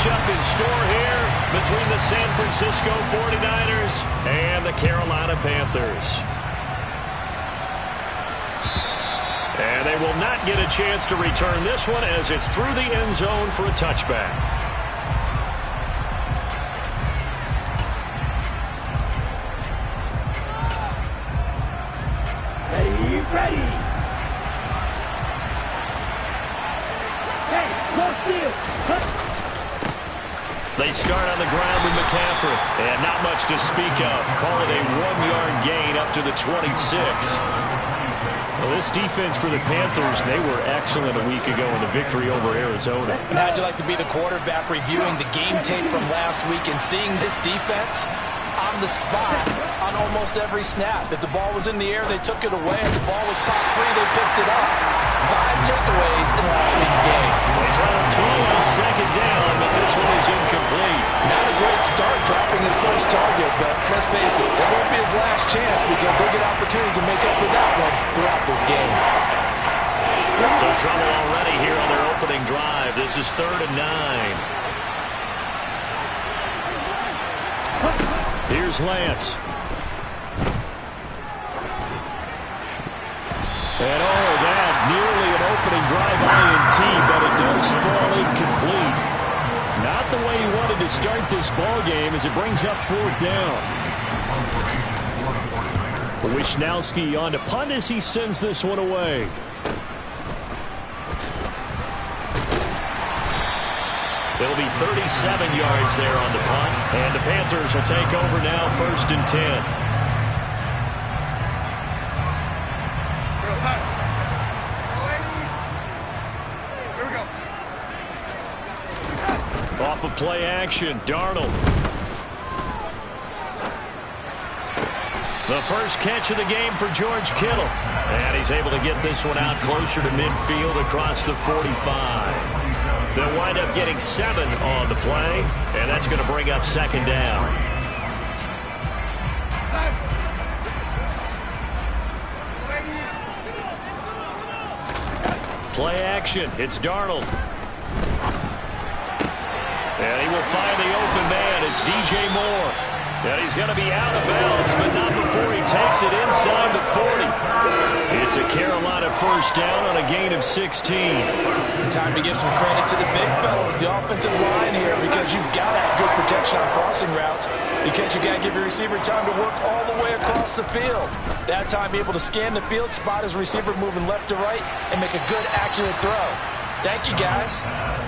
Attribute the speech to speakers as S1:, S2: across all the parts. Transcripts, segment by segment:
S1: matchup in store here between the San Francisco 49ers and the Carolina Panthers. And they will not get a chance to return this one as it's through the end zone for a touchback.
S2: Ready. Hey, go steal.
S1: They start on the ground with McCaffrey. And not much to speak of. Call it a 1-yard gain up to the 26.
S3: Well, this defense for the Panthers, they were excellent a week ago in the victory over Arizona.
S4: And how'd you like to be the quarterback reviewing the game tape from last week and seeing this defense on the spot on almost every snap? If the ball was in the air, they took it away. If the ball was popped free, they picked it up. 5 takeaways in last week's game.
S1: They try to throw on second down, but this one is incomplete.
S4: Not a great start dropping his first target, but let's face it, it won't be his last chance because he'll get opportunities to make up for that one throughout this game.
S1: Some trouble already here on their opening drive. This is 3rd and 9.
S3: Here's Lance. And that nearly an opening drive INT, but it does fall incomplete. Not the way he wanted to start this ball game as it brings up 4th down. Wishnowski on to punt as he sends this one away.
S1: It'll be 37 yards there on the punt, and the Panthers will take over now 1st and 10. Off of play action, Darnold. The first catch of the game for George Kittle. And he's able to get this one out closer to midfield across the 45. They'll wind up getting 7 on the play, and that's going to bring up 2nd down. Play action, it's Darnold. And he will find the open man. It's DJ Moore. And he's going to be out of bounds, but not before he takes it inside the 40. It's a Carolina first down on a gain of 16.
S4: Time to give some credit to the big fellas, the offensive line here, because you've got to have good protection on crossing routes, because you've got to give your receiver time to work all the way across the field. That time able to scan the field, spot his receiver moving left to right, and make a good, accurate throw. Thank you, guys.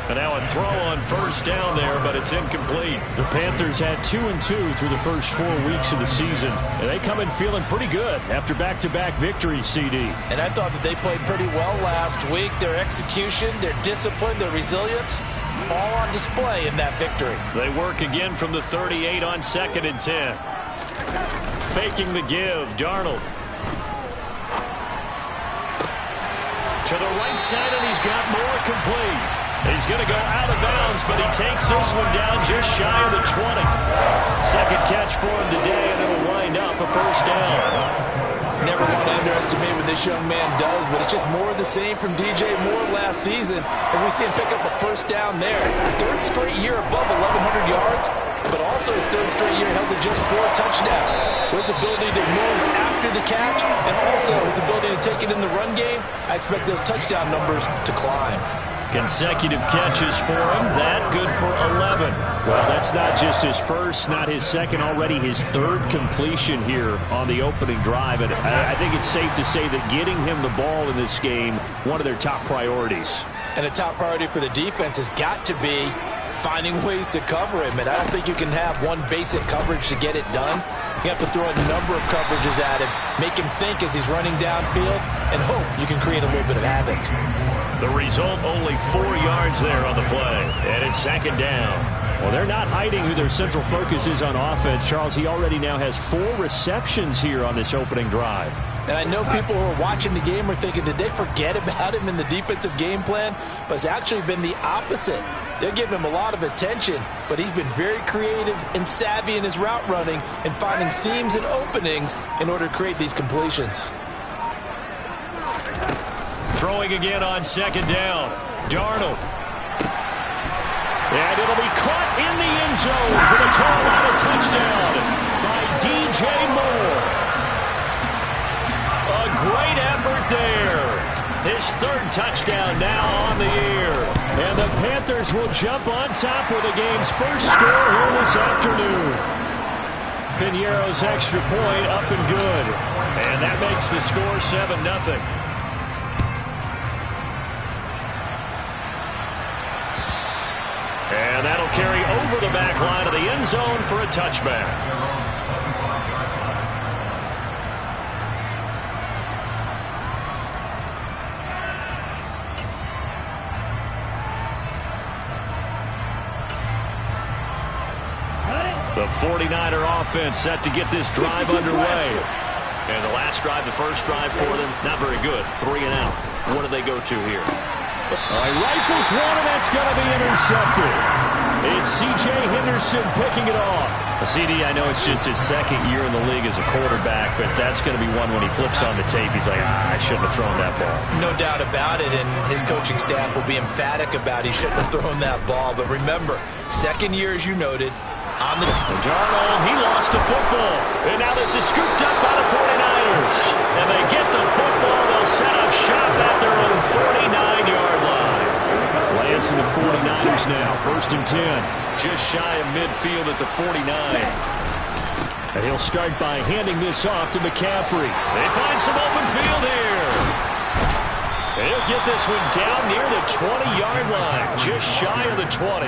S1: And now a throw on first down there, but it's incomplete.
S3: The Panthers had 2-2 through the first 4 weeks of the season, and they come in feeling pretty good after back-to-back victories, CD.
S4: And I thought that they played pretty well last week. Their execution, their discipline, their resilience, all on display in that victory.
S1: They work again from the 38 on 2nd and 10. Faking the give, Darnold. To the right side, and he's got more complete. He's going to go out of bounds, but he takes this one down just shy of the 20. Second catch for him today, and it'll wind up a first down.
S4: Never want to underestimate what this young man does, but it's just more of the same from DJ Moore last season as we see him pick up a first down there. 3rd straight year above 1,100 yards, but also his 3rd straight year held to just 4 touchdowns. With his ability to move after the catch and also his ability to take it in the run game, I expect those touchdown numbers to climb.
S1: Consecutive catches for him. That good for 11.
S3: Well, that's not just his first, not his second, already his 3rd completion here on the opening drive. And I think it's safe to say that getting him the ball in this game, one of their top priorities.
S4: And a top priority for the defense has got to be finding ways to cover him. And I don't think you can have one basic coverage to get it done. You have to throw a number of coverages at him, make him think as he's running downfield, and hope you can create a little bit of havoc.
S1: The result, only 4 yards there on the play, and it's 2nd down.
S3: Well, they're not hiding who their central focus is on offense. Charles, he already now has 4 receptions here on this opening drive.
S4: And I know people who are watching the game are thinking, did they forget about him in the defensive game plan? But it's actually been the opposite. They're giving him a lot of attention, but he's been very creative and savvy in his route running and finding seams and openings in order to create these completions.
S1: Throwing again on 2nd down. Darnold.
S3: And it'll be caught in the end zone for the Carolina touchdown by DJ Moore. A great effort there. His third touchdown now on the year. And the Panthers will jump on top with the game's first score here this afternoon. Piñeiro's extra point up and good.
S1: And that makes the score 7-0.
S3: And that'll carry over the back line of the end zone for a touchback. The 49er offense set to get this drive underway. And the last drive, the first drive for them, not very good. 3 and out. What do they go to here? Rifles one, and that's going to be intercepted. It's C.J. Henderson picking it off. CD, I know it's just his second year in the league as a quarterback, but that's going to be one when he flips on the tape. He's like, I shouldn't have thrown that ball.
S4: No doubt about it, and his coaching staff will be emphatic about he shouldn't have thrown that ball. But remember, second year, as you noted, on the
S3: Darnold, he lost the football. And now this is scooped up by the 49ers. And they get the football. They'll set up shop at their own 49-yard line. Lance and the 49ers now. 1st and 10. Just shy of midfield at the 49. And he'll start by handing this off to McCaffrey. They find some open field here. And he'll get this one down near the 20-yard line. Just shy of the 20.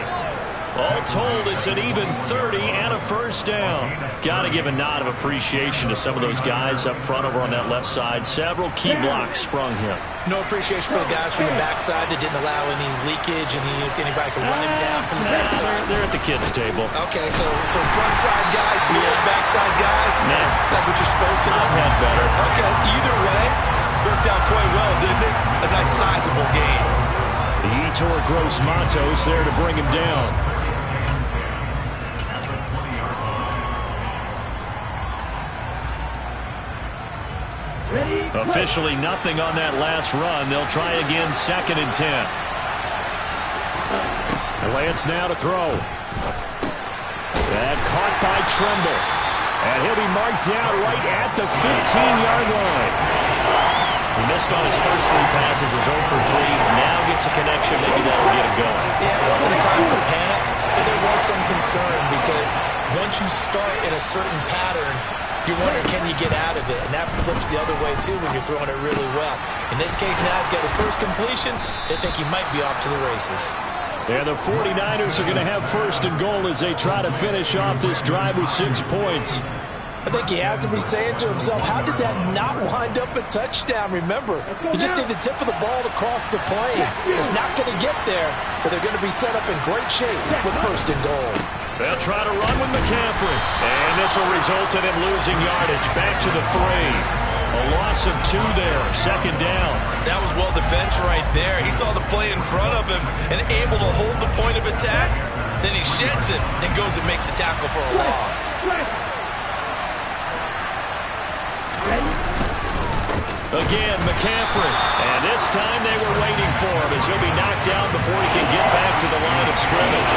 S3: All told, it's an even 30 and a first down. Got to give a nod of appreciation to some of those guys up front over on that left side. Several key blocks sprung him.
S4: No appreciation for the guys from the backside that didn't allow any leakage and anybody could run him down from the backside.
S3: They're at the kids' table.
S4: Okay, so front side guys, good, backside guys.
S3: Nah.
S4: That's what you're supposed to do.
S3: I've had better.
S4: Okay, either way, worked out quite well, didn't it? A nice sizable gain.
S3: The Yetur Gross Matos there to bring him down. Officially nothing on that last run. They'll try again, 2nd and 10. And Lance now to throw. And caught by Tremble. And he'll be marked down right at the 15-yard line. He missed on his first 3 passes, was 0 for 3. Now gets a connection. Maybe that'll get him going.
S4: Yeah, it wasn't a time to panic, but there was some concern because once you start in a certain pattern, you wonder, can you get out of it? And that flips the other way, too, when you're throwing it really well. In this case, now he's got his first completion. They think he might be off to the races.
S3: And the 49ers are going to have 1st and goal as they try to finish off this drive with 6 points.
S4: I think he has to be saying to himself, how did that not wind up a touchdown? Remember, you just need the tip of the ball to cross the plane. It's not going to get there, but they're going to be set up in great shape with 1st and goal.
S3: They'll try to run with McCaffrey. And this will result in him losing yardage. Back to the 3. A loss of 2 there. 2nd down.
S4: That was well defense right there. He saw the play in front of him and able to hold the point of attack. Then he sheds it and goes and makes a tackle for a loss.
S3: Again, McCaffrey. And this time they were waiting for him as he'll be knocked down before he can get back to the line of scrimmage.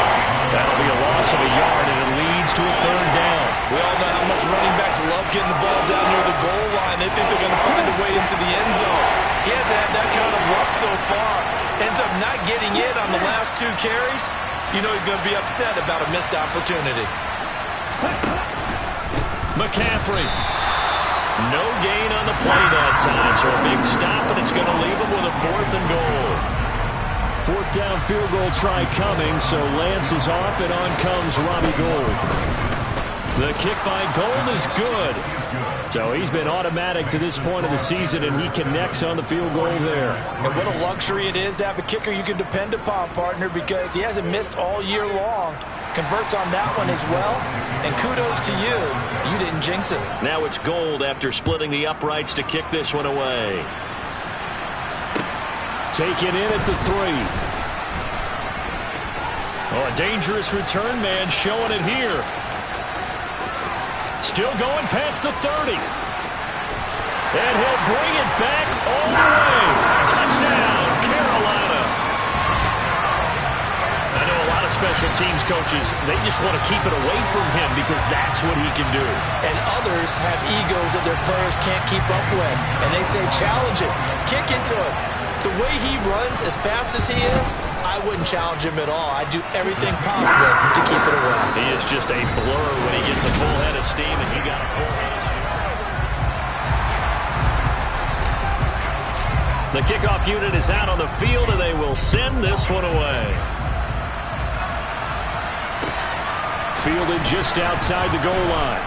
S3: That'll be a loss of a yard, and it leads to a 3rd down.
S4: We all know how much running backs love getting the ball down near the goal line. They think they're going to find a way into the end zone. He hasn't had that kind of luck so far. Ends up not getting in on the last 2 carries. You know he's going to be upset about a missed opportunity.
S3: McCaffrey. No gain on the play that time, so a big stop, and it's going to leave him with a 4th and goal. 4th down field goal try coming, so Lance is off, and on comes Robbie Gould. The kick by Gould is good. So he's been automatic to this point of the season, and he connects on the field goal there.
S4: And what a luxury it is to have a kicker you can depend upon, partner, because he hasn't missed all year long. Converts on that one as well. And kudos to you. You didn't jinx it.
S3: Now it's Gould after splitting the uprights to kick this one away. Taken in at the 3. Oh, a dangerous return man showing it here. Still going past the 30. And he'll bring it back all the way. Touchdown, Carolina. I know a lot of
S1: special teams coaches, they just want to keep it away from him because that's what he can do.
S4: And others have egos that their players can't keep up with. And they say, challenge him, kick into him. The way he runs as fast as he is, I wouldn't challenge him at all. I'd do everything possible to keep it away.
S1: He is just a blur when he gets a full head of steam, and he got a full head of steam. The kickoff unit is out on the field, and they will send this one away.
S3: Fielded just outside the goal line.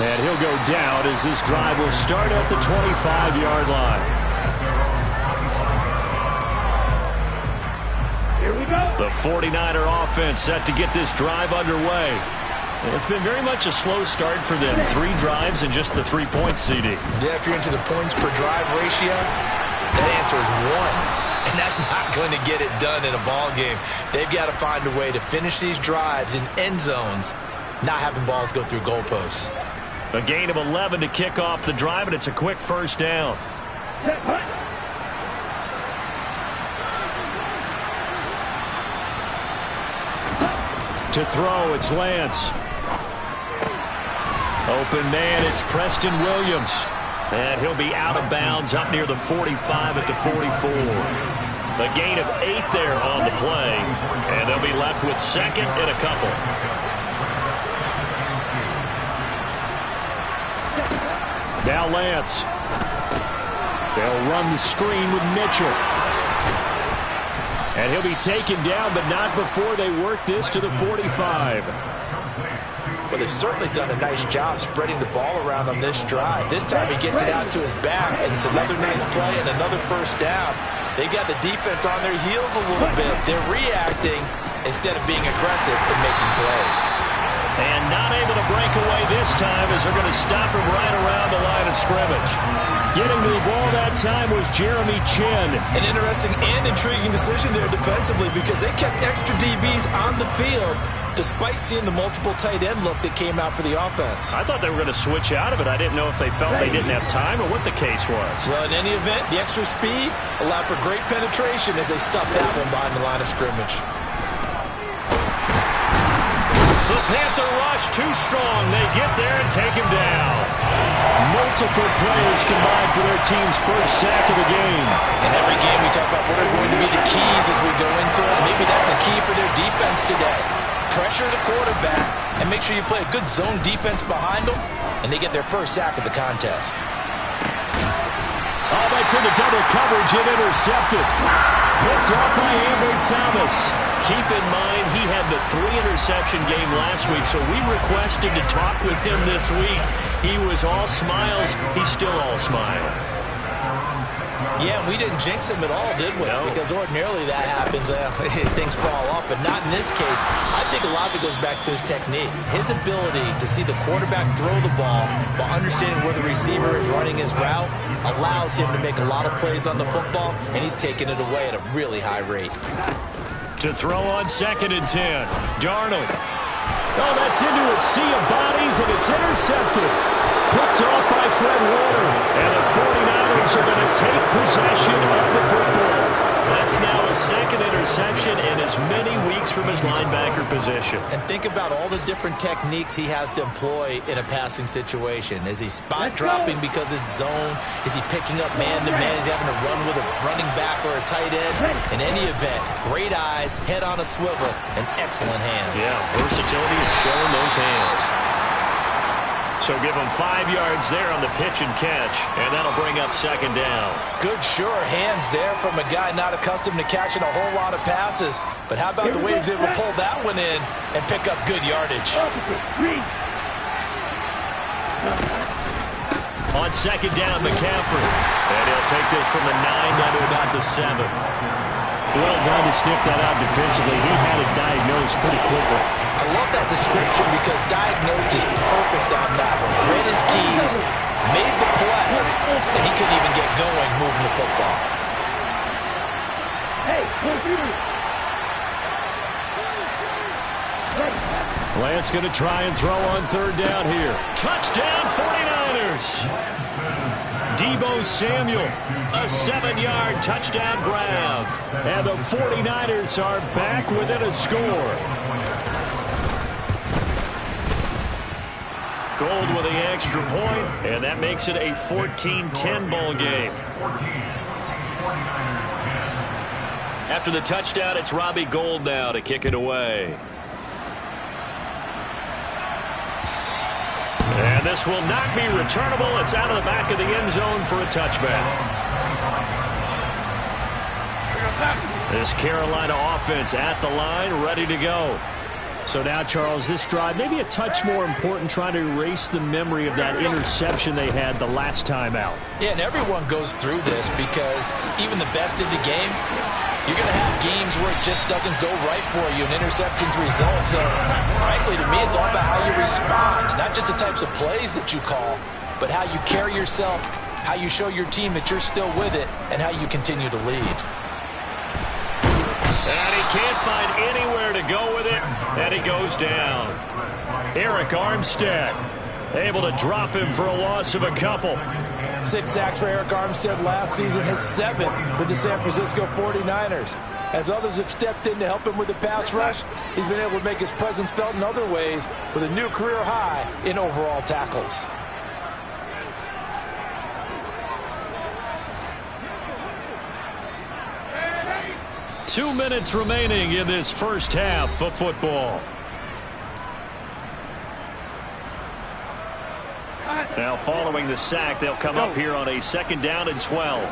S3: And he'll go down as this drive will start at the 25-yard line.
S2: Here we go.
S1: The 49er offense set to get this drive underway. It's been very much a slow start for them. 3 drives and just the 3 points, CD.
S4: Yeah, if you're into the points per drive ratio, that answer is 1. And that's not going to get it done in a ball game. They've got to find a way to finish these drives in end zones, not having balls go through goalposts.
S1: A gain of 11 to kick off the drive, and it's a quick first down. To throw, it's Lance. Open man, it's Preston Williams. And he'll be out of bounds up near the 45 at the 44. A gain of 8 there on the play. And they'll be left with second and a couple.
S3: Now Lance. They'll run the screen with Mitchell. And he'll be taken down, but not before they work this to the 45.
S4: Well, they've certainly done a nice job spreading the ball around on this drive. This time he gets it out to his back, and it's another nice play and another first down. They've got the defense on their heels a little bit. They're reacting instead of being aggressive and making plays.
S1: And not able to break away this time as they're going to stop him right around the line of scrimmage.
S3: Getting to the ball that time was Jeremy Chin.
S4: An interesting and intriguing decision there defensively because they kept extra DBs on the field despite seeing the multiple tight end look that came out for the offense.
S1: I thought they were going to switch out of it. I didn't know if they felt they didn't have time or what the case was.
S4: Well, in any event, the extra speed allowed for great penetration as they stuffed that one behind the line of scrimmage.
S1: The Panther rush too strong. They get there and take him down.
S3: Multiple players combined for their team's first sack of the game.
S4: In every game we talk about what are going to be the keys as we go into it. Maybe that's a key for their defense today. Pressure the quarterback and make sure you play a good zone defense behind them, and they get their first sack of the contest.
S3: Oh, that's into double coverage and intercepted. Picked off by Ambry Thomas.
S1: Keep in mind, he had the 3-interception game last week, so we requested to talk with him this week. He was all smiles. He's still all smile.
S4: Yeah, we didn't jinx him at all, did we?
S1: No.
S4: Because ordinarily that happens. Things fall off, but not in this case. I think a lot of it goes back to his technique. His ability to see the quarterback throw the ball while understanding where the receiver is running his route allows him to make a lot of plays on the football, and he's taking it away at a really high rate.
S1: To throw on 2nd and 10. Darnold.
S3: Oh, that's into a sea of bodies, and it's intercepted. Picked off by Fred Warner. And the 49ers are going to take possession of the football.
S1: That's now a 2nd interception in as many weeks from his linebacker position.
S4: And think about all the different techniques he has to employ in a passing situation. Is he spot dropping because it's zone? Is he picking up man-to-man? Is he having to run with a running back or a tight end? In any event, great eyes, head on a swivel, and excellent hands.
S1: Yeah, versatility and showing those hands. So give him 5 yards there on the pitch and catch, and that'll bring up 2nd down.
S4: Good, sure hands there from a guy not accustomed to catching a whole lot of passes. But how about the way he was able to pull that one in and pick up good yardage?
S1: On 2nd down, McCaffrey. And he'll take this from the 9 down to about the 7.
S3: Well done to sniff that out defensively. He had it diagnosed pretty quickly.
S4: I love that description because diagnosed is perfect on that one. Read his keys, made the play, and he couldn't even get going moving the football.
S2: Hey, computer.
S3: Lance going to try and throw on 3rd down here.
S1: Touchdown, 49ers! Deebo Samuel, a 7-yard touchdown grab. And the 49ers are back within a score. Gold with the extra point, and that makes it a 14-10 ball game. After the touchdown, it's Robbie Gould now to kick it away. And this will not be returnable. It's out of the back of the end zone for a touchback. This Carolina offense at the line, ready to go.
S3: So now, Charles, this drive maybe a touch more important, trying to erase the memory of that interception they had the last time out.
S4: Yeah, and everyone goes through this because even the best in the game, you're going to have games where it just doesn't go right for you, and interceptions result. So, frankly, to me, it's all about how you respond, not just the types of plays that you call, but how you carry yourself, how you show your team that you're still with it, and how you continue to lead.
S1: And he can't find anywhere to go with it, and he goes down. Eric Armstead able to drop him for a loss of a couple.
S4: 6 sacks for Eric Armstead last season, his 7th with the San Francisco 49ers. As others have stepped in to help him with the pass rush, he's been able to make his presence felt in other ways with a new career high in overall tackles.
S1: Two minutes remaining in this first half of football. Now following the sack, they'll come up here on a 2nd down and 12.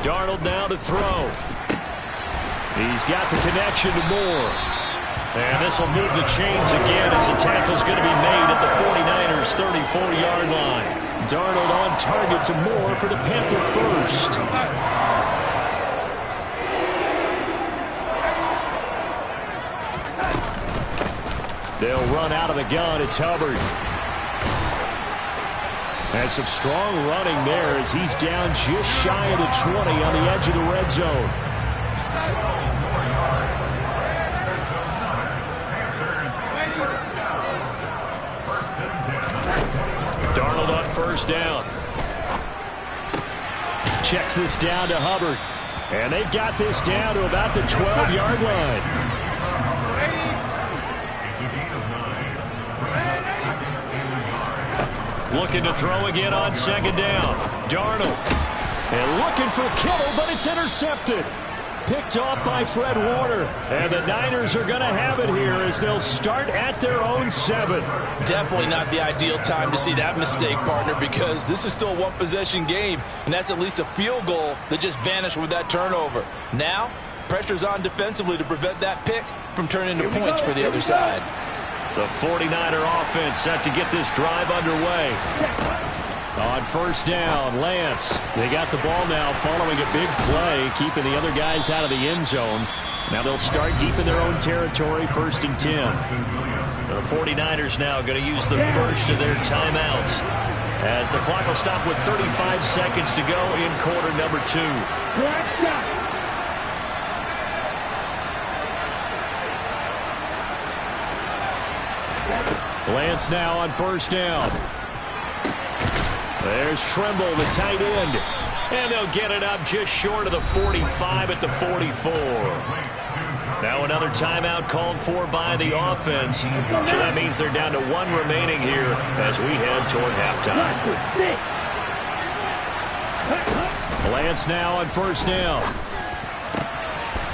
S1: Darnold now to throw. He's got the connection to Moore. And this will move the chains again as the tackle's going to be made at the 49ers' 34-yard line. Darnold on target to Moore for the Panther first. They'll run out of the gun. It's Hubbard. And some strong running there as he's down just shy of the 20 on the edge of the red zone. Darnold on 1st down. Checks this down to Hubbard. And they've got this down to about the 12-yard line. Looking to throw again on 2nd down. Darnold. And looking for Kittle, but it's intercepted. Picked off by Fred Warner. And the Niners are going to have it here as they'll start at their own 7.
S4: Definitely not the ideal time to see that mistake, partner, because this is still a one-possession game, and that's at least a field goal that just vanished with that turnover. Now, pressure's on defensively to prevent that pick from turning into points for the other side.
S1: The 49er offense set to get this drive underway. On 1st down, Lance. They got the ball now following a big play, keeping the other guys out of the end zone. Now they'll start deep in their own territory, 1st and 10. The 49ers now going to use the first of their timeouts as the clock will stop with 35 seconds to go in quarter number 2. Lance now on 1st down. There's Tremble, the tight end. And they'll get it up just short of the 45 at the 44. Now another timeout called for by the offense. So that means they're down to 1 remaining here as we head toward halftime. Lance now on 1st down.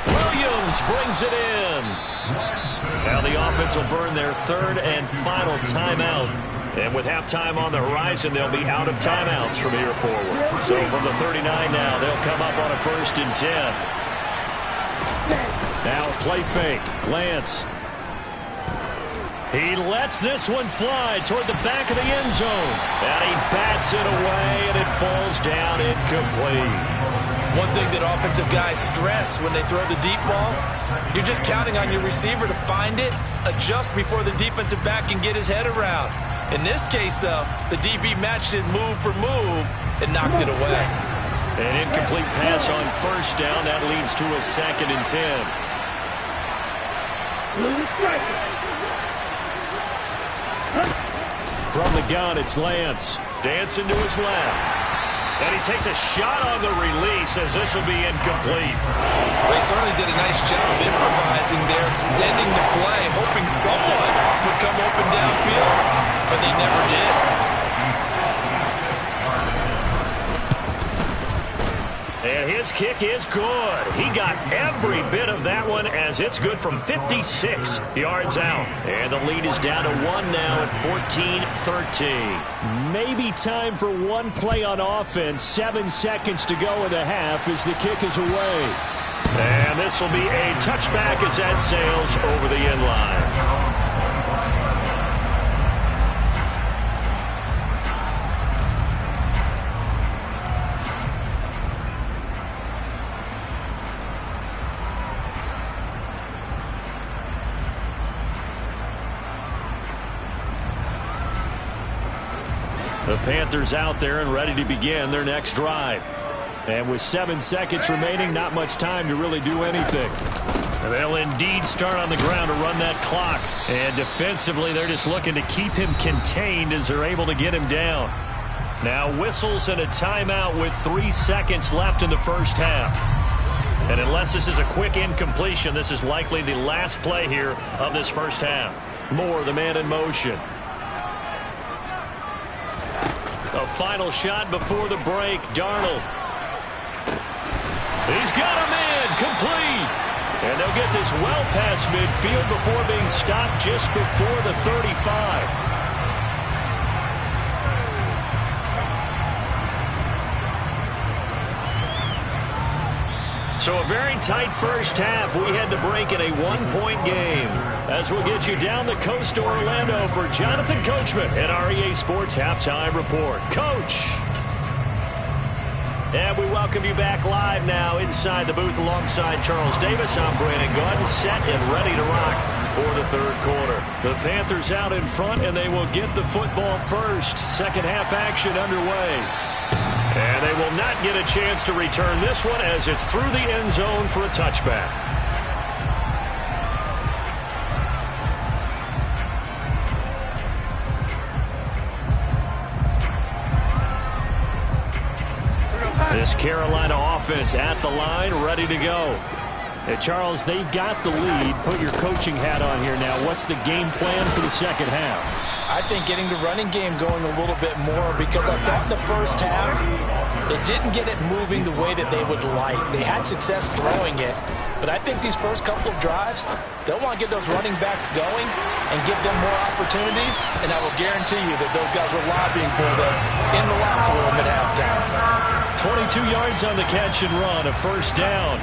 S1: Williams brings it in. Now the offense will burn their 3rd and final timeout. And with halftime on the horizon, they'll be out of timeouts from here forward. So from the 39 now, they'll come up on a 1st and 10. Now a play fake. Lance. He lets this one fly toward the back of the end zone. And he bats it away, and it falls down incomplete.
S4: One thing that offensive guys stress when they throw the deep ball, you're just counting on your receiver to find it, adjust before the defensive back can get his head around. In this case, though, the DB matched it move for move and knocked it away.
S1: An incomplete pass on 1st down. That leads to a 2nd and 10.
S3: From the gun, it's Lance.
S1: Dancing to his left. And he takes a shot on the release as this will be incomplete.
S4: Well, he certainly did a nice job improvising there, extending the play, hoping someone would come open downfield, but they never did.
S1: And his kick is good. He got every bit of that one as it's good from 56 yards out. And the lead is down to 1 now at 14-13.
S3: Maybe time for one play on offense. 7 seconds to go in the half as the kick is away.
S1: And this will be a touchback as that sails over the end line.
S3: The Panthers out there and ready to begin their next drive. And with 7 seconds remaining, not much time to really do anything.
S1: And they'll indeed start on the ground to run that clock. And defensively, they're just looking to keep him contained as they're able to get him down. Now whistles and a timeout with 3 seconds left in the first half. And unless this is a quick incompletion, this is likely the last play here of this first half. Moore, the man in motion. A final shot before the break. Darnold. He's got him in. Complete. And they'll get this well past midfield before being stopped just before the 35. So a very tight first half. We had to break in a 1-point game. As we'll get you down the coast to Orlando for Jonathan Coachman at our EA Sports Halftime Report. Coach! And we welcome you back live now inside the booth alongside Charles Davis. I'm Brandon Gordon, set and ready to rock for the third quarter. The Panthers out in front, and they will get the football first. Second half action underway. And they will not get a chance to return this one as it's through the end zone for a touchback. This Carolina offense at the line, ready to go.
S3: Hey, Charles, they've got the lead. Put your coaching hat on here now. What's the game plan for the second half?
S4: I think getting the running game going a little bit more, because I thought in the first half they didn't get it moving the way that they would like. They had success throwing it, but I think these first couple of drives, they'll want to get those running backs going and give them more opportunities, and I will guarantee you that those guys were lobbying for them in the locker room at halftime.
S1: 22 yards on the catch and run, a first down.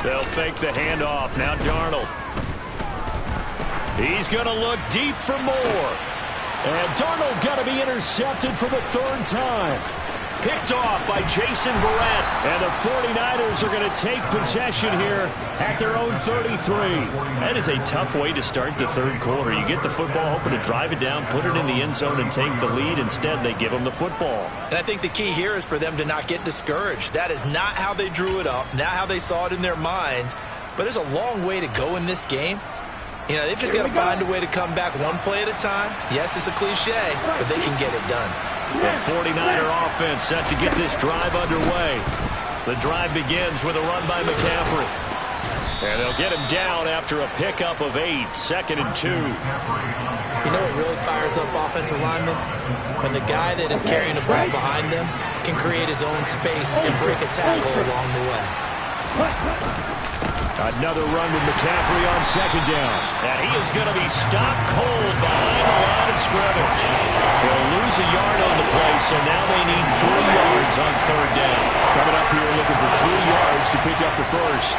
S1: They'll fake the handoff. Now Darnold. He's going to look deep for Moore.
S3: And Darnold got to be intercepted for the third time.
S1: Picked off by Jason Verrett.
S3: And the 49ers are going to take possession here at their own 33.
S1: That is a tough way to start the third quarter. You get the football, hoping to drive it down, put it in the end zone, and take the lead. Instead, they give them the football.
S4: And I think the key here is for them to not get discouraged. That is not how they drew it up, not how they saw it in their minds. But there's a long way to go in this game. You know, they've just got to find a way to come back one play at a time. Yes, it's a cliche, but they can get it done.
S1: The 49er offense set to get this drive underway. The drive begins with a run by McCaffrey. And they'll get him down after a pickup of 8, 2nd and 2.
S4: You know what really fires up offensive linemen? When the guy that is carrying the ball behind them can create his own space and break a tackle along the way.
S3: Another run with McCaffrey on second down.
S1: And he is going to be stopped cold behind the line of scrimmage. He'll lose a yard on the play, so now they need 3 yards on third down.
S3: Coming up here looking for 3 yards to pick up the first.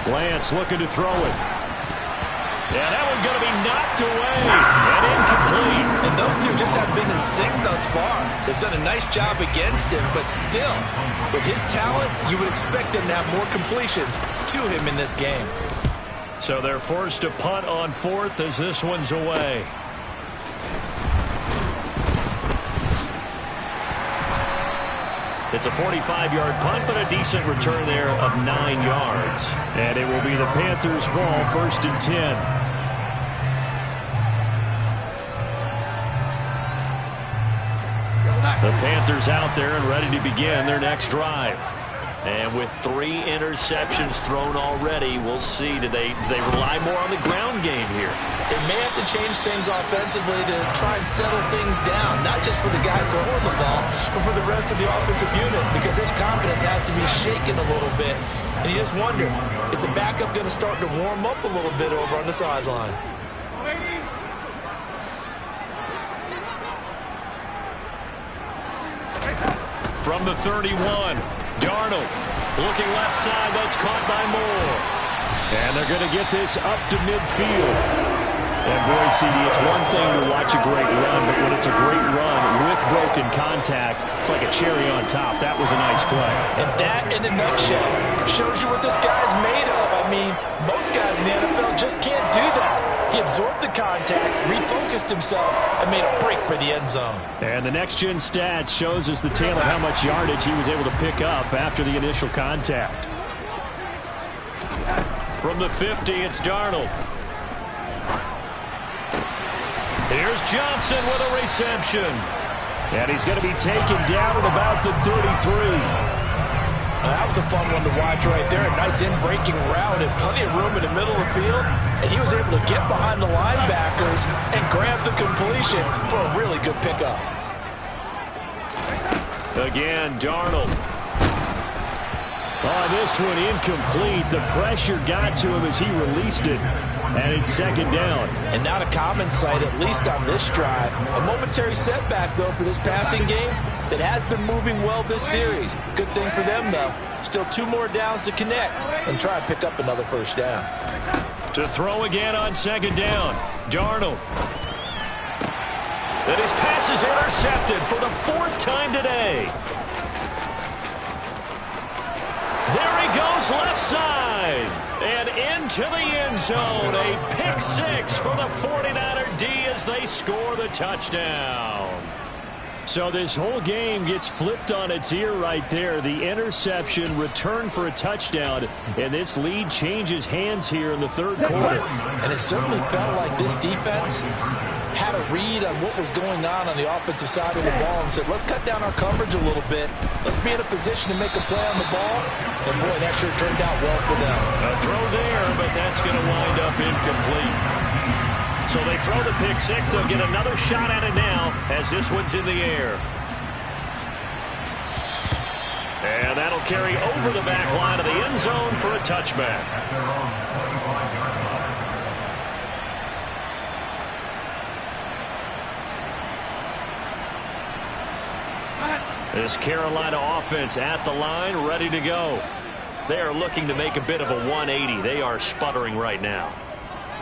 S3: Lance looking to throw it.
S1: And that one's going to be knocked away and incomplete.
S4: And those two just haven't been in sync thus far. They've done a nice job against him, but still, with his talent, you would expect them to have more completions to him in this game.
S1: So they're forced to punt on 4th as this one's away. It's a 45-yard punt, but a decent return there of 9 yards.
S3: And it will be the Panthers' ball, 1st and 10.
S1: The Panthers out there and ready to begin their next drive. And with 3 interceptions thrown already, we'll see. Do they rely more on the ground game here?
S4: They may have to change things offensively to try and settle things down, not just for the guy throwing the ball, but for the rest of the offensive unit, because his confidence has to be shaken a little bit. And you just wonder, is the backup going to start to warm up a little bit over on the sideline?
S1: From the 31, Darnold looking left side. That's caught by Moore.
S3: And they're going to get this up to midfield. And boy, CD, it's one thing to watch a great run, but when it's a great run with broken contact, it's like a cherry on top. That was a nice play.
S4: And that, in a nutshell, shows you what this guy's made of. I mean, most guys in the NFL just can't do that. He absorbed the contact, refocused himself, and made a break for the end zone.
S3: And the next-gen stats shows us the tale of how much yardage he was able to pick up after the initial contact.
S1: From the 50, it's Darnold. Here's Johnson with a reception.
S3: And he's going to be taken down at about the 33.
S4: That was a fun one to watch right there. A nice in-breaking route and plenty of room in the middle of the field. And he was able to get behind the linebackers and grab the completion for a really good pickup.
S1: Again, Darnold.
S3: Oh, this one incomplete. The pressure got to him as he released it. And it's 2nd down.
S4: And not a common sight, at least on this drive. A momentary setback, though, for this passing game that has been moving well this series. Good thing for them, though. Still 2 more downs to connect and try and pick up another 1st down.
S1: To throw again on 2nd down. Darnold. And his pass is intercepted for the 4th time today. There he goes left side. And into the end zone. A pick 6 for the 49er D as they score the touchdown.
S3: So this whole game gets flipped on its ear right there. The interception, return for a touchdown, and this lead changes hands here in the 3rd quarter.
S4: And it certainly felt like this defense had a read on what was going on the offensive side of the ball and said, let's cut down our coverage a little bit. Let's be in a position to make a play on the ball. And, boy, that sure turned out well for them.
S1: A throw there, but that's going to wind up incomplete. So they throw the pick 6. They'll get another shot at it now as this one's in the air. And that'll carry over the back line of the end zone for a touchback. This Carolina offense at the line, ready to go. They are looking to make a bit of a 180. They are sputtering right now.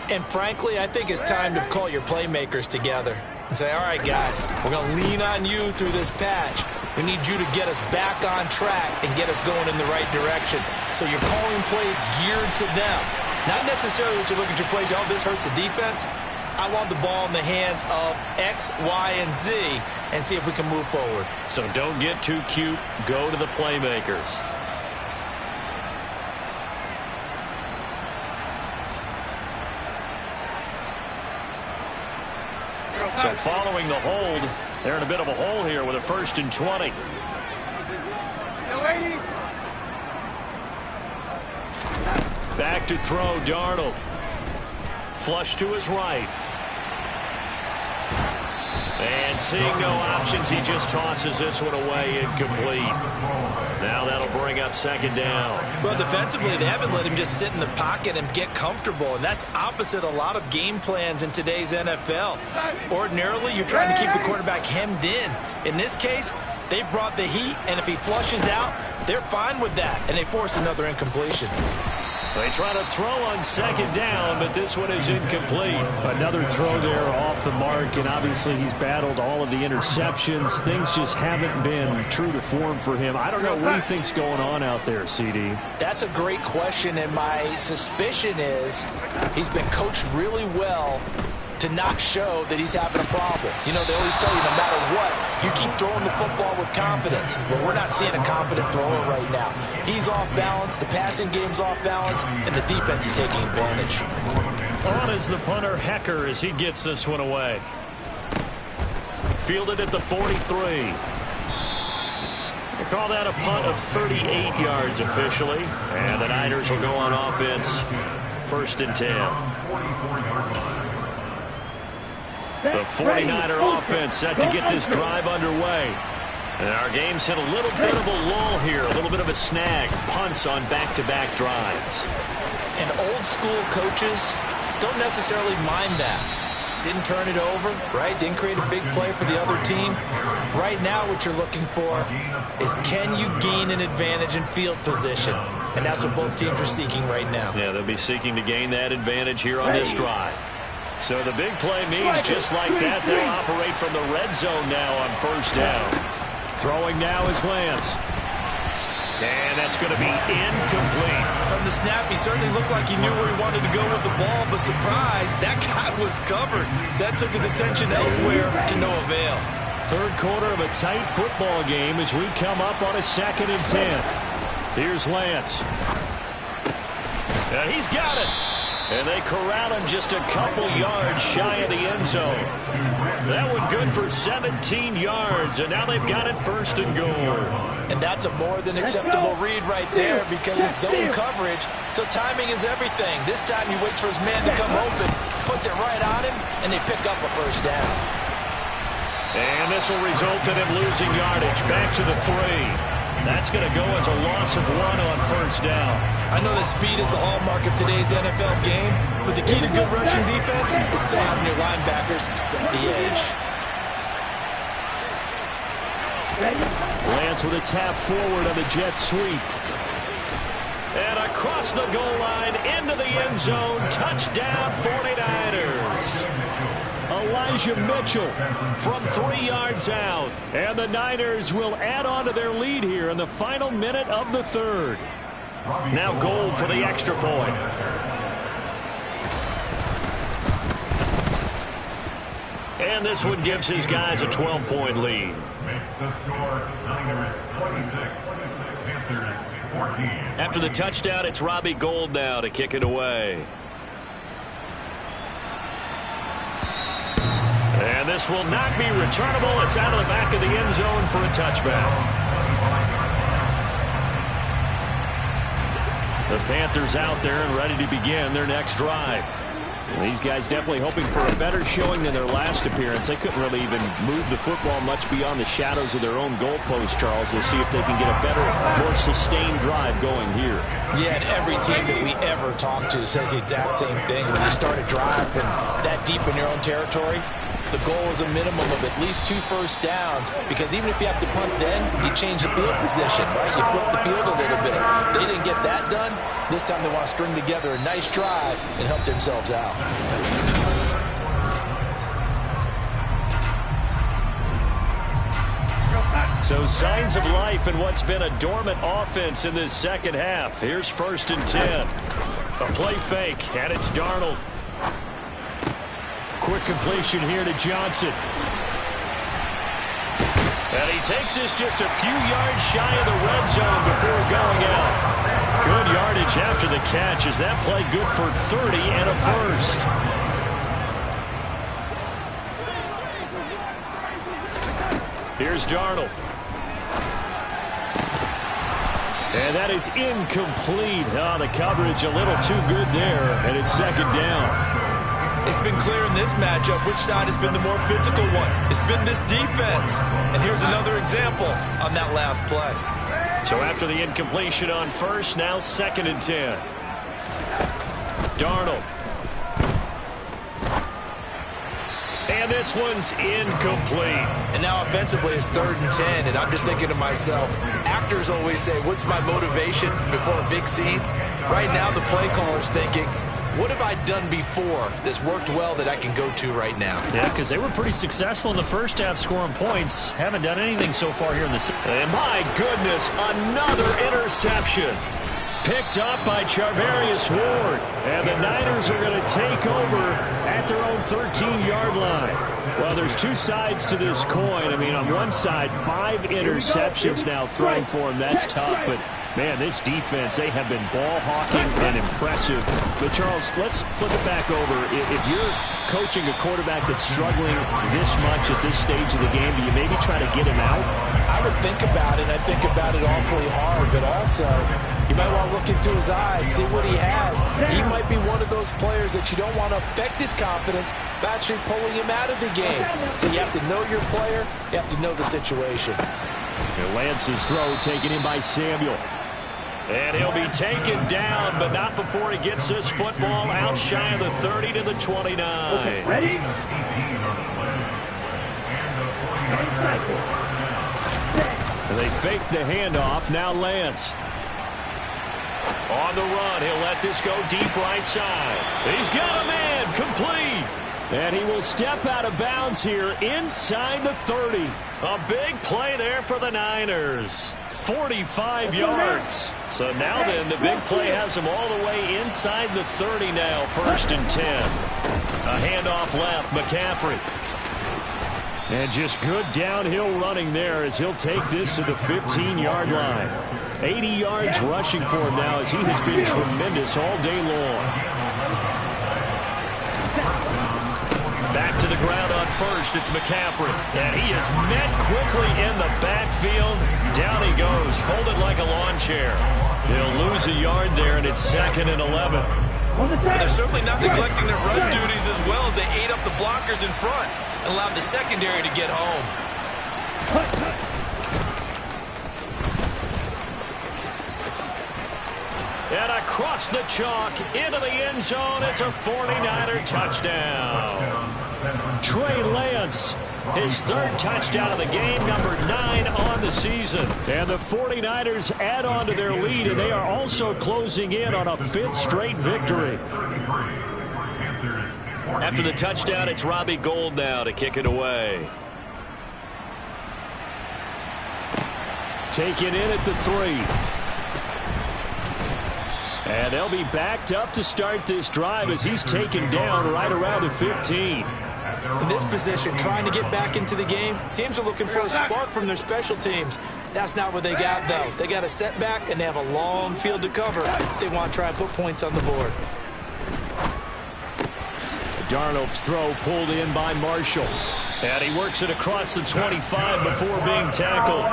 S4: And frankly, I think it's time to call your playmakers together and say, all right, guys, we're going to lean on you through this patch. We need you to get us back on track and get us going in the right direction. So you're calling plays geared to them. Not necessarily that you look at your plays, oh, this hurts the defense. I want the ball in the hands of X, Y, and Z and see if we can move forward.
S1: So don't get too cute. Go to the playmakers. So following the hold, they're in a bit of a hole here with a 1st and 20. Back to throw, Darnold. Flush to his right. And seeing no options, he just tosses this one away, incomplete. Now that'll bring up 2nd down.
S4: Well, defensively, they haven't let him just sit in the pocket and get comfortable, and that's opposite a lot of game plans in today's NFL. Ordinarily, you're trying to keep the quarterback hemmed in. In this case, they brought the heat, and if he flushes out, they're fine with that, and they force another incompletion.
S1: They try to throw on 2nd down, but this one is incomplete.
S3: Another throw there off the mark, and obviously he's battled all of the interceptions. Things just haven't been true to form for him. I don't know what he thinks going on out there, CD.
S4: That's a great question, and my suspicion is he's been coached really well to not show that he's having a problem. You know, they always tell you no matter what, you keep throwing the football with confidence. But we're not seeing a confident thrower right now. He's off balance, the passing game's off balance, and the defense is taking advantage.
S1: On is the punter, Hecker, as he gets this one away. Fielded at the 43. They call that a punt of 38 yards officially. And the Niners will go on offense, 1st and 10. The 49er offense set to get this drive underway. And our game's hit a little bit of a lull here, a little bit of a snag. Punts on back-to-back drives.
S4: And old school coaches don't necessarily mind that. Didn't turn it over, right? Didn't create a big play for the other team. Right now what you're looking for is, can you gain an advantage in field position? And that's what both teams are seeking right now.
S1: Yeah, they'll be seeking to gain that advantage here on this drive. So the big play means just like that, they'll operate from the red zone now on 1st down. Throwing now is Lance. And that's going to be incomplete.
S4: From the snap, he certainly looked like he knew where he wanted to go with the ball, but surprise, that guy was covered. So that took his attention elsewhere to no avail.
S1: 3rd quarter of a tight football game as we come up on a 2nd and 10. Here's Lance. And he's got it. And they corral him just a couple yards shy of the end zone. That one good for 17 yards, and now they've got it 1st and goal.
S4: And that's a more than acceptable read right there because it's zone coverage, so timing is everything. This time he waits for his man to come open, puts it right on him, and they pick up a 1st down.
S1: And this will result in him losing yardage back to the 3. That's going to go as a loss of 1 on 1st down.
S4: I know that speed is the hallmark of today's NFL game, but the key to good rushing defense is still having your linebackers set the edge.
S1: Lance with a tap forward on the jet sweep. And across the goal line into the end zone. Touchdown 49ers. Elijah Mitchell from 3 yards out. And the Niners will add on to their lead here in the final minute of the 3rd. Now Gold for the extra point. And this one gives his guys a 12-point lead.
S5: Makes the score Niners 26, Panthers 14.
S1: After the touchdown, it's Robbie Gould now to kick it away. And this will not be returnable. It's out of the back of the end zone for a touchback. The Panthers out there and ready to begin their next drive. And these guys definitely hoping for a better showing than their last appearance. They couldn't really even move the football much beyond the shadows of their own goalpost, Charles. They'll see if they can get a better, more sustained drive going here.
S4: Yeah, and every team that we ever talk to says the exact same thing. When you start a drive from that deep in your own territory, the goal is a minimum of at least 2 first downs, because even if you have to punt then, you change the field position, right? You flip the field a little bit. They didn't get that done. This time they want to string together a nice drive and help themselves out.
S1: So signs of life in what's been a dormant offense in this second half. Here's 1st and 10. A play fake, and it's Darnold. Quick completion here to Johnson. And he takes this just a few yards shy of the red zone before going out. Good yardage after the catch. Is that play good for 30 and a 1st? Here's Darnold. And that is incomplete. Oh, the coverage a little too good there, and it's 2nd down.
S4: It's been clear in this matchup which side has been the more physical one. It's been this defense. And here's another example on that last play.
S1: So after the incompletion on 1st, now 2nd and 10. Darnold. And this one's incomplete.
S4: And now offensively it's 3rd and 10. And I'm just thinking to myself, actors always say, what's my motivation before a big scene? Right now the play caller's thinking, what have I done before that's worked well that I can go to right now?
S1: Yeah, because they were pretty successful in the first half scoring points. Haven't done anything so far here in the second. And my goodness, another interception. picked up by Charvarius Ward. And the Niners are going to take over at their own 13-yard line. Well, there's two sides to this coin. I mean, on one side, 5 interceptions now thrown for him. That's tough, but man, this defense, they have been ball hawking and impressive. But, Charles, let's flip it back over. If you're coaching a quarterback that's struggling this much at this stage of the game, do you maybe try to get him out?
S4: I would think about it. I think about it awfully hard, but also you might want to look into his eyes, see what he has. He might be one of those players that you don't want to affect his confidence by actually pulling him out of the game. So you have to know your player. You have to know the situation.
S1: And Lance's throw taken in by Samuel. And he'll be taken down, but not before he gets this football out shy of the 30 to the 29.
S2: Okay, ready?
S1: They fake the handoff. Now Lance. On the run, he'll let this go deep right side. He's got a man, complete. And he will step out of bounds here inside the 30. A big play there for the Niners. 45 yards. So now then, the big play has him all the way inside the 30 now, 1st and 10. A handoff left, McCaffrey. And just good downhill running there as he'll take this to the 15-yard line. 80 yards rushing for him now as he has been tremendous all day long. Back to the ground on 1st, it's McCaffrey. And he is met quickly in the backfield. Down he goes, folded like a lawn chair. He'll lose a yard there, and it's 2nd and 11.
S4: But they're certainly not neglecting their run duties as well as they ate up the blockers in front and allowed the secondary to get home.
S1: And across the chalk into the end zone, it's a 49er touchdown. Trey Lance, his 3rd touchdown of the game, number 9 on the season. And the 49ers add on to their lead, and they are also closing in on a 5th straight victory. After the touchdown, it's Robbie Gould now to kick it away. Taken in at the 3. And they'll be backed up to start this drive as he's taken down right around the 15.
S4: In this position, trying to get back into the game, teams are looking for a spark from their special teams. That's not what they got, though. They got a setback, and they have a long field to cover if they want to try and put points on the board.
S1: Darnold's throw pulled in by Marshall. And he works it across the 25 before being tackled.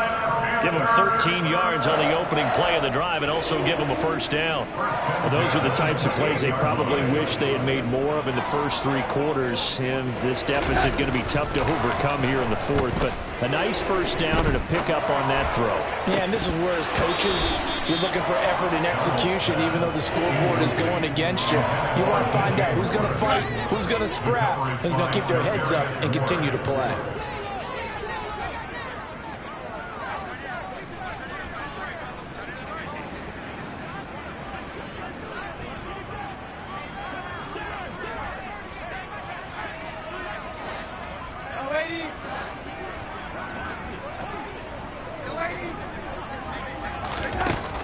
S1: Give him 13 yards on the opening play of the drive and also give him a 1st down. Well, those are the types of plays they probably wish they had made more of in the first 3 quarters. And this deficit going to be tough to overcome here in the 4th. But a nice 1st down and a pickup on that throw.
S4: Yeah, and this is where as coaches, you're looking for effort and execution, even though the scoreboard is going against you. You want to find out who's going to fight, who's going to scrap, who's going to keep their heads up and continue to play.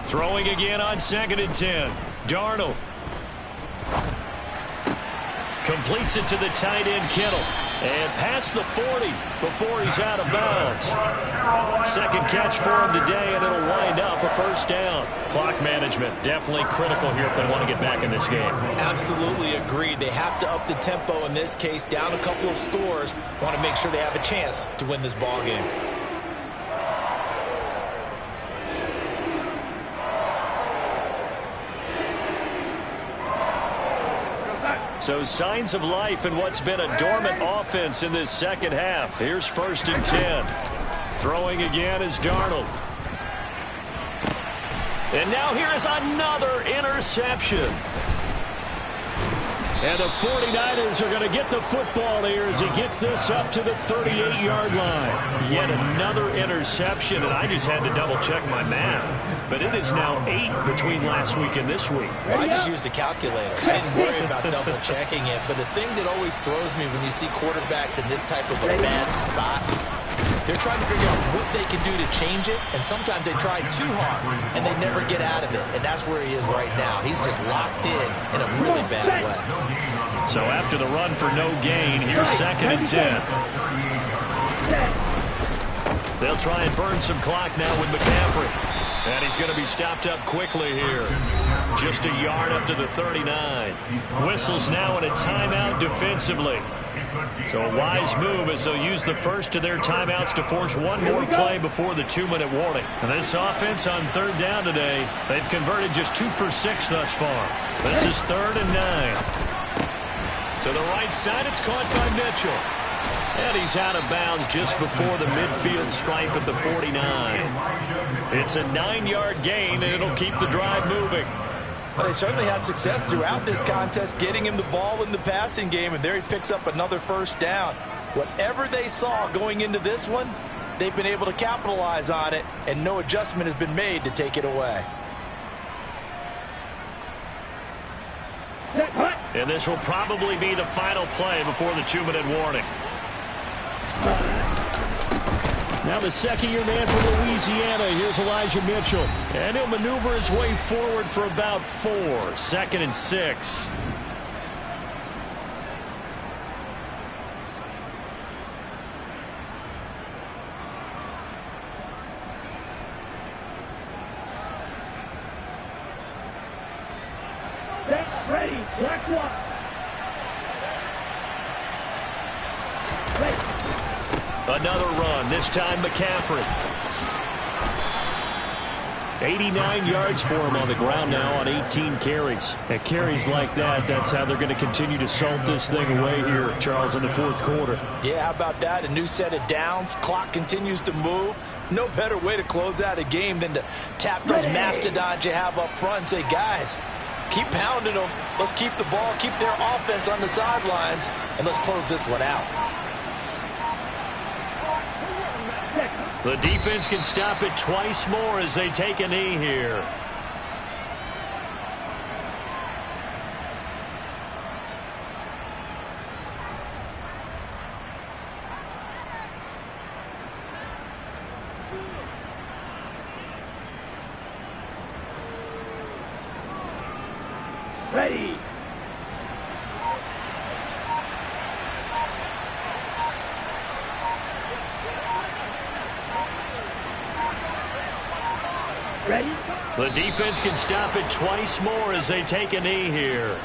S1: Throwing again on 2nd and 10. Darnold completes it to the tight end Kittle. And past the 40 before he's out of bounds. 2nd catch for him today, and it'll wind up a 1st down. Clock management definitely critical here if they want to get back in this game.
S4: Absolutely agreed. They have to up the tempo in this case, down a couple of scores. Want to make sure they have a chance to win this ball game.
S1: So signs of life in what's been a dormant offense in this 2nd half. Here's 1st and 10. Throwing again is Darnold. And now here is another interception. And the 49ers are going to get the football here as he gets this up to the 38-yard line. Yet another interception, and I just had to double-check my math. But it is now 8 between last week and this week.
S4: Well, I just used the calculator. I didn't worry about double-checking it. But the thing that always throws me when you see quarterbacks in this type of a bad spot, They're trying to figure out what they can do to change it, and sometimes they try too hard, and they never get out of it, and that's where he is right now. He's just locked in a really bad way.
S1: So after the run for no gain, here's 2nd and 10. They'll try and burn some clock now with McCaffrey. And he's going to be stopped up quickly here. Just a yard up to the 39. Whistles now in a timeout defensively. So a wise move as they'll use the first of their timeouts to force one more play before the 2-minute warning. And this offense on 3rd down today, they've converted just 2 for 6 thus far. This is 3rd and 9. To the right side, it's caught by Mitchell. And he's out of bounds just before the midfield stripe at the 49. It's a 9-yard gain, and it'll keep the drive moving.
S4: Well, they certainly had success throughout this contest, getting him the ball in the passing game, and there he picks up another 1st down. Whatever they saw going into this one, they've been able to capitalize on it, and no adjustment has been made to take it away.
S1: And this will probably be the final play before the 2-minute warning.
S3: Now the second-year man from Louisiana. Here's Elijah Mitchell.
S1: And he'll maneuver his way forward for about 4. 2nd and 6.
S2: Ready, black one.
S1: Another run, this time McCaffrey.
S3: 89 yards for him on the ground now on 18 carries. At carries like that, that's how they're going to continue to salt this thing away here, Charles, in the 4th quarter.
S4: Yeah, how about that? A new set of downs. Clock continues to move. No better way to close out a game than to tap those mastodons you have up front and say, guys, keep pounding them. Let's keep the ball, keep their offense on the sidelines, and let's close this one out.
S1: The defense can stop it twice more as they take a knee here.
S2: Ready. Ready?
S1: The defense can stop it twice more as they take a knee here.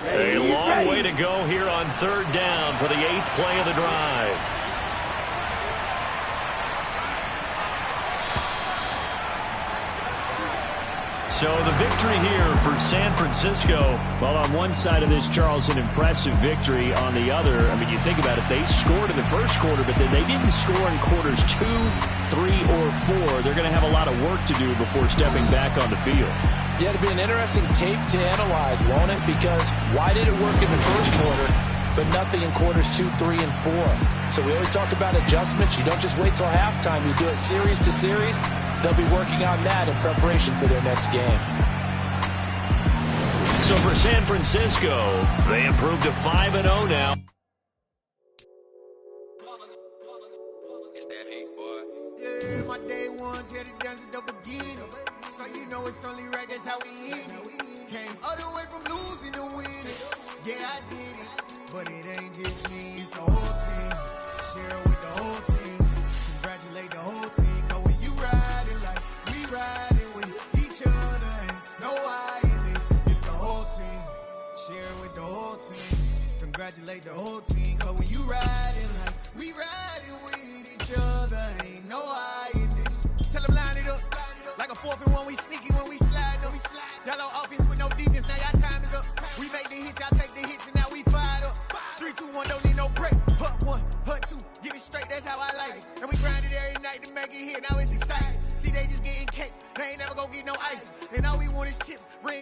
S1: A long way to go here on 3rd down for the 8th play of the drive. So the victory here for San Francisco.
S3: Well, on one side of this, Charles, an impressive victory. On the other, I mean, you think about it, they scored in the 1st quarter, but then they didn't score in quarters 2, 3, or 4. They're going to have a lot of work to do before stepping back on the field.
S4: Yeah, it'll be an interesting tape to analyze, won't it? Because why did it work in the 1st quarter, but nothing in quarters 2, 3, and 4? So we always talk about adjustments. You don't just wait till halftime. You do it series to series. They'll be working on that in preparation for their next game.
S1: So for San Francisco, they improved to 5-0 now.
S6: It's that hate, boy. Yeah, my day ones here to dance at the beginning. So you know it's only right, that's how we end it. Came all the way from losing to winning. Yeah, I did it. But it ain't just me, it's the whole team. Share it with the whole team. Congratulate the whole team. Cause when you riding like we riding with each other, ain't no I in this. It's the whole team. Share it with the whole team. Congratulate the whole team. Cause when you riding like we riding with each other, ain't no I in this. Tell them line it up. Like a 4th and 1, we sneaky when we slide them. Yellow offense with no defense, now y'all time is up. We make the hits, y'all take the hits, and now we fired up. 3, 2, 1, don't need no break. Hut 1, hut 2, get it straight, that's how I like it. And we grind it every night to make it hit, now it's exciting. See, they just getting cake, they ain't never gonna get no ice. And all we want is chips, ring.